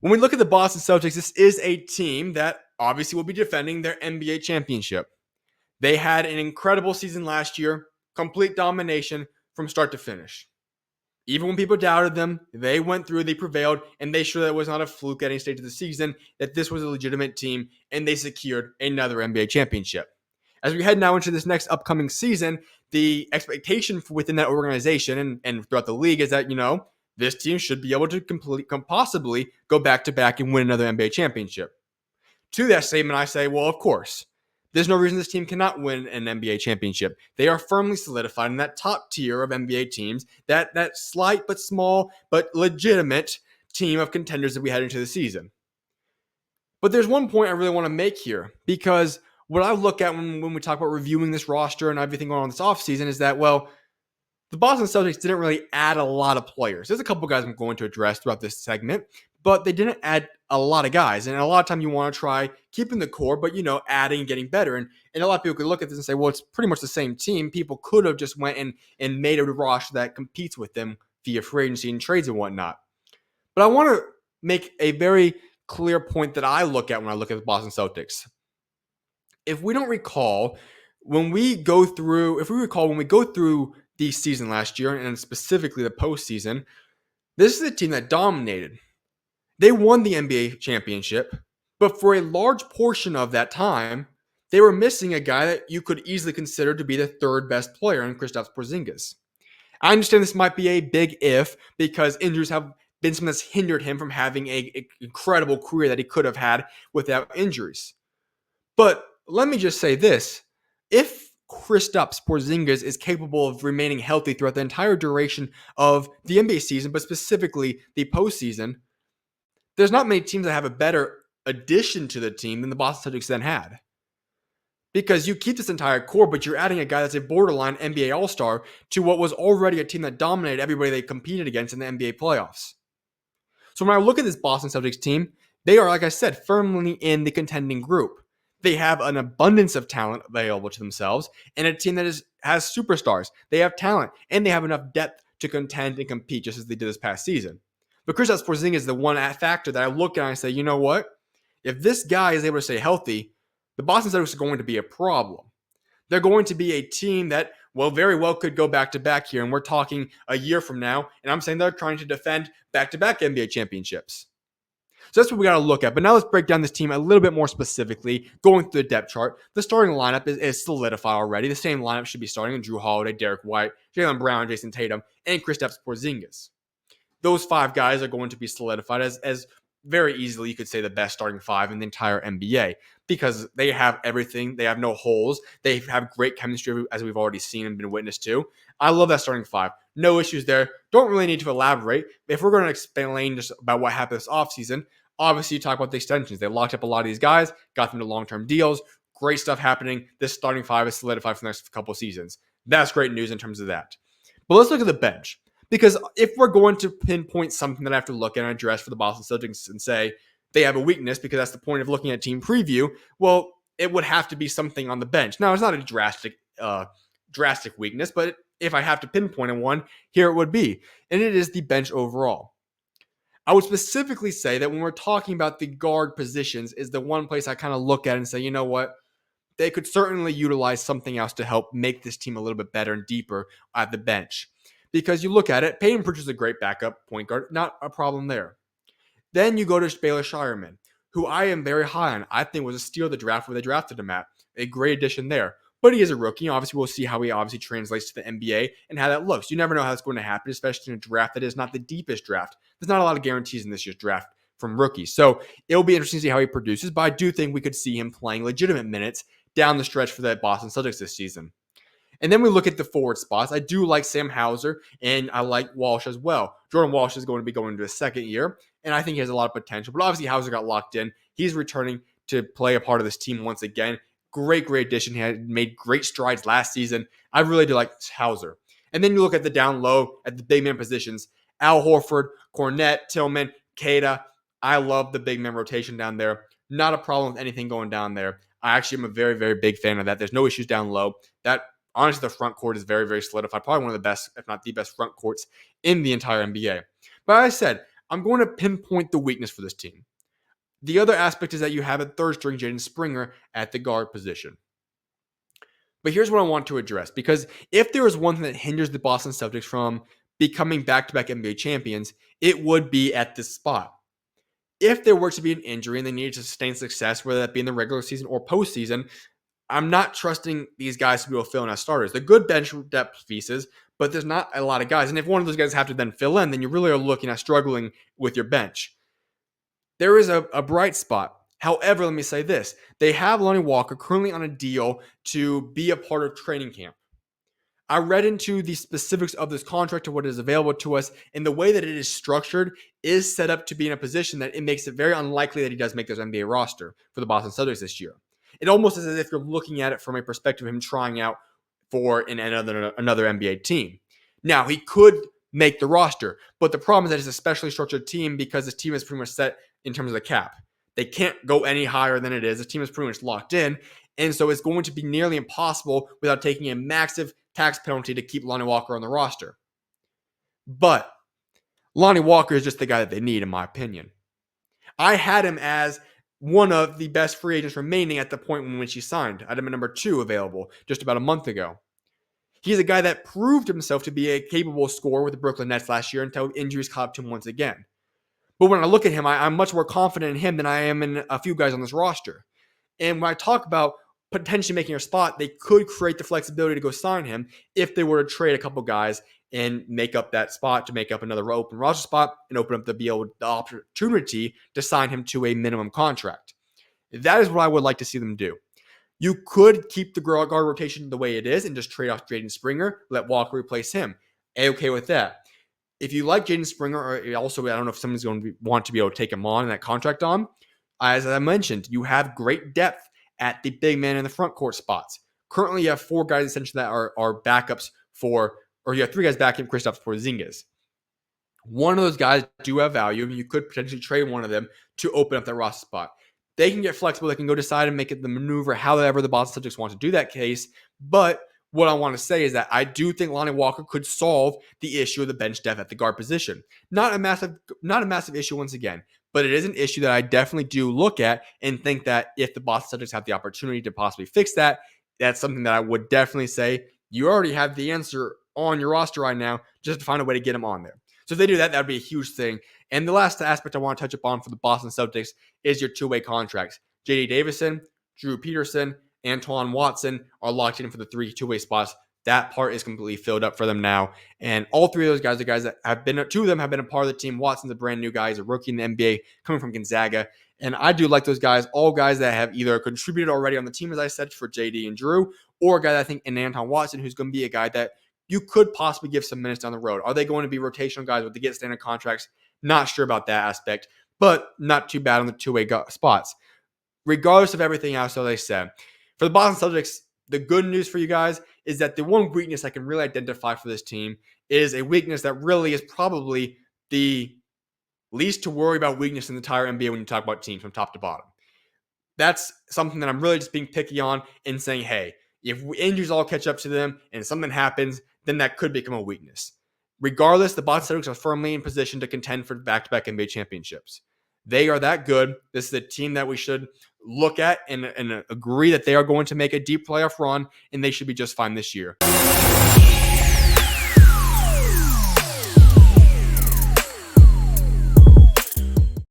When we look at the Boston Celtics, this is a team that obviously will be defending their NBA championship. They had an incredible season last year, complete domination from start to finish. Even when people doubted them, they went through, they prevailed, and they showed that it was not a fluke at any stage of the season, that this was a legitimate team, and they secured another NBA championship. As we head now into this next upcoming season, the expectation within that organization and throughout the league is that, this team should be able to possibly go back to back and win another NBA championship. To that statement, I say, well, of course. There's no reason this team cannot win an NBA championship. They are firmly solidified in that top tier of NBA teams, that slight but small but legitimate team of contenders that we head into the season. But there's one point I really want to make here, because what I look at when we talk about reviewing this roster and everything going on this offseason is that, well, the Boston Celtics didn't really add a lot of players. There's a couple guys I'm going to address throughout this segment, but they didn't add a lot of guys. And a lot of time you want to try keeping the core, but, adding and getting better. And a lot of people could look at this and say, well, it's pretty much the same team. People could have just went and made a roster that competes with them via free agency and trades and whatnot. But I want to make a very clear point that I look at when I look at the Boston Celtics. If we recall when we go through the season last year, and specifically the postseason, this is a team that dominated. They won the NBA championship, but for a large portion of that time, they were missing a guy that you could easily consider to be the third best player in Kristaps Porzingis. I understand this might be a big if, because injuries have been something that's hindered him from having an incredible career that he could have had without injuries. But let me just say this. If Kristaps Porzingis is capable of remaining healthy throughout the entire duration of the NBA season, but specifically the postseason, there's not many teams that have a better addition to the team than the Boston Celtics then had. Because you keep this entire core, but you're adding a guy that's a borderline NBA All-Star to what was already a team that dominated everybody they competed against in the NBA playoffs. So when I look at this Boston Celtics team, they are, like I said, firmly in the contending group. They have an abundance of talent available to themselves, and a team that has superstars. They have talent, and they have enough depth to contend and compete, just as they did this past season. But Kristaps Porzingis is the one factor that I look at and I say, you know what? If this guy is able to stay healthy, the Boston Celtics are going to be a problem. They're going to be a team that, very well could go back-to-back here, and we're talking a year from now, and I'm saying they're trying to defend back-to-back NBA championships. So that's what we got to look at. But now let's break down this team a little bit more specifically, going through the depth chart. The starting lineup is solidified already. The same lineup should be starting: Drew Holiday, Derek White, Jaylen Brown, Jason Tatum, and Kristaps Porzingis. Those five guys are going to be solidified as very easily, you could say, the best starting five in the entire NBA, because they have everything. They have no holes. They have great chemistry, as we've already seen and been witness to. I love that starting five. No issues there. Don't really need to elaborate. If we're going to explain just about what happened this offseason, obviously you talk about the extensions. They locked up a lot of these guys, got them to long-term deals. Great stuff happening. This starting five is solidified for the next couple seasons. That's great news in terms of that. But let's look at the bench. Because if we're going to pinpoint something that I have to look at and address for the Boston Celtics and say they have a weakness, because that's the point of looking at team preview, well, it would have to be something on the bench. Now, it's not a drastic weakness, but if I have to pinpoint one, here it would be. And it is the bench overall. I would specifically say that when we're talking about the guard positions is the one place I kind of look at and say, you know what? They could certainly utilize something else to help make this team a little bit better and deeper at the bench. Because you look at it, Peyton Pritchard's a great backup point guard. Not a problem there. Then you go to Baylor Shireman, who I am very high on. I think was a steal of the draft where they drafted him at. A great addition there. But he is a rookie. Obviously, we'll see how he obviously translates to the NBA and how that looks. You never know how it's going to happen, especially in a draft that is not the deepest draft. There's not a lot of guarantees in this year's draft from rookies. So it'll be interesting to see how he produces, but I do think we could see him playing legitimate minutes down the stretch for the Boston Celtics this season. And then we look at the forward spots. I do like Sam Hauser, and I like Walsh as well. Jordan Walsh is going to be going into his second year, and I think he has a lot of potential. But obviously, Hauser got locked in. He's returning to play a part of this team once again. Great addition. He had made great strides last season. I really do like Hauser. And then you look at the down low, at the big man positions. Al Horford, Cornette, Tillman, Queta. I love the big man rotation down there. Not a problem with anything going down there. I actually am a very, very big fan of that. There's no issues down low. Honestly, the front court is very, very solidified. Probably one of the best, if not the best front courts in the entire NBA. But as I said, I'm going to pinpoint the weakness for this team. The other aspect is that you have a third string Jaden Springer at the guard position. But here's what I want to address, because if there is one thing that hinders the Boston Celtics from becoming back-to-back NBA champions, it would be at this spot. If there were to be an injury and they needed to sustain success, whether that be in the regular season or postseason, I'm not trusting these guys to be able to fill in as starters. They're good bench depth pieces, but there's not a lot of guys. And if one of those guys have to then fill in, then you really are looking at struggling with your bench. There is a bright spot. However, let me say this. They have Lonnie Walker currently on a deal to be a part of training camp. I read into the specifics of this contract and what is available to us, and the way that it is structured is set up to be in a position that it makes it very unlikely that he does make this NBA roster for the Boston Celtics this year. It almost is as if you're looking at it from a perspective of him trying out for another NBA team. Now, he could make the roster, but the problem is that it's a specially structured team because this team is pretty much set in terms of the cap. They can't go any higher than it is. The team is pretty much locked in, and so it's going to be nearly impossible without taking a massive tax penalty to keep Lonnie Walker on the roster. But Lonnie Walker is just the guy that they need, in my opinion. I had him as one of the best free agents remaining at the point when she signed. I had him at number 2 available just about a month ago. He's a guy that proved himself to be a capable scorer with the Brooklyn Nets last year until injuries caught up to him once again. But when I look at him, I'm much more confident in him than I am in a few guys on this roster. And when I talk about potentially making a spot, they could create the flexibility to go sign him if they were to trade a couple guys and make up that spot to make up another open roster spot and open up the opportunity to sign him to a minimum contract. That is what I would like to see them do. You could keep the guard rotation the way it is and just trade off Jaden Springer, let Walker replace him. A-okay with that. If you like Jaden Springer, or also, I don't know if someone's going to want to be able to take him on and that contract on, as I mentioned, you have great depth at the big man in the front court spots. Currently, you have 4 guys essentially that are backups for, or you have 3 guys backing Kristaps Porzingis. One of those guys do have value. You could potentially trade one of them to open up that roster spot. They can get flexible. They can go decide and make it the maneuver however the Boston Celtics want to do that case. But what I want to say is that I do think Lonnie Walker could solve the issue of the bench depth at the guard position. Not a massive issue once again, but it is an issue that I definitely do look at and think that if the Boston Celtics have the opportunity to possibly fix that, that's something that I would definitely say you already have the answer on your roster right now, just to find a way to get him on there. So if they do that, that would be a huge thing. And the last aspect I want to touch upon for the Boston Celtics is your 2-way contracts. J.D. Davison, Drew Peterson, Antoine Watson are locked in for the 3 2-way spots. That part is completely filled up for them now. And all 3 of those guys are guys that have been, 2 of them have been a part of the team. Watson's a brand new guy. He's a rookie in the NBA coming from Gonzaga. And I do like those guys, all guys that have either contributed already on the team, as I said, for JD and Drew, or a guy that I think in Anton Watson, who's going to be a guy that you could possibly give some minutes down the road. Are they going to be rotational guys? Would they get standard contracts? Not sure about that aspect, but not too bad on the 2-way spots. Regardless of everything else that I said, for the Boston Celtics, the good news for you guys is that the one weakness I can really identify for this team is a weakness that really is probably the least to worry about weakness in the entire NBA when you talk about teams from top to bottom. That's something that I'm really just being picky on and saying, hey, if injuries all catch up to them and something happens, then that could become a weakness. Regardless, the Boston Celtics are firmly in position to contend for back-to-back NBA championships. They are that good. This is a team that we should look at and agree that they are going to make a deep playoff run, and they should be just fine this year.